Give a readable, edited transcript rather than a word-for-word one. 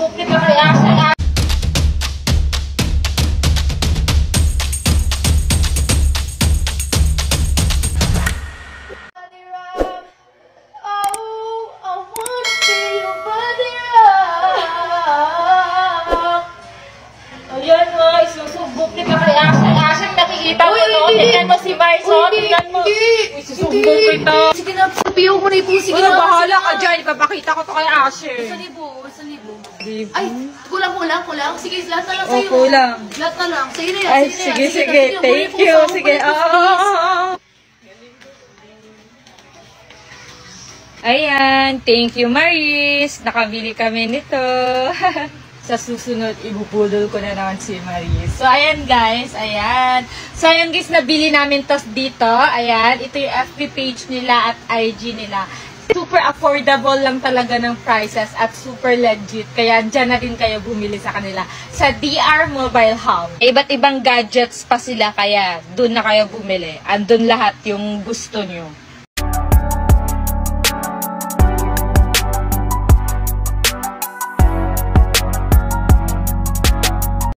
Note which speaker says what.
Speaker 1: susubok ni Kaya. Ayan nga, isusubok ni Kaya. Asang nakikita mo, no? Tingnan mo si Mars, oh. Tingnan mo. Isusubok kita.
Speaker 2: Sige na, sabihin ko na po. Sige na.
Speaker 1: Bahala ka dyan. Ipapakita ko to kay Asher.
Speaker 2: 1,000. Ay, kulang. Sige, lahat na lang sa'yo.
Speaker 1: Kulang.
Speaker 2: Lahat na lang. Sa'yo na yan.
Speaker 1: Ay, sige. Thank you. Sige. Ayan. Thank you, Maris. Nakabili kami nito. Sa susunod, ibubudol ko na naman si Maris. So, ayan guys. Ayan. So, ayan guys, nabili namin to dito. Ayan. Ito yung FB page nila at IG nila. Super affordable lang talaga ng prices at super legit. Kaya dyan na rin kayo bumili sa kanila. Sa DR Mobile Hub. Iba't ibang gadgets pa sila kaya doon na kayo bumili. Andun lahat yung gusto nyo.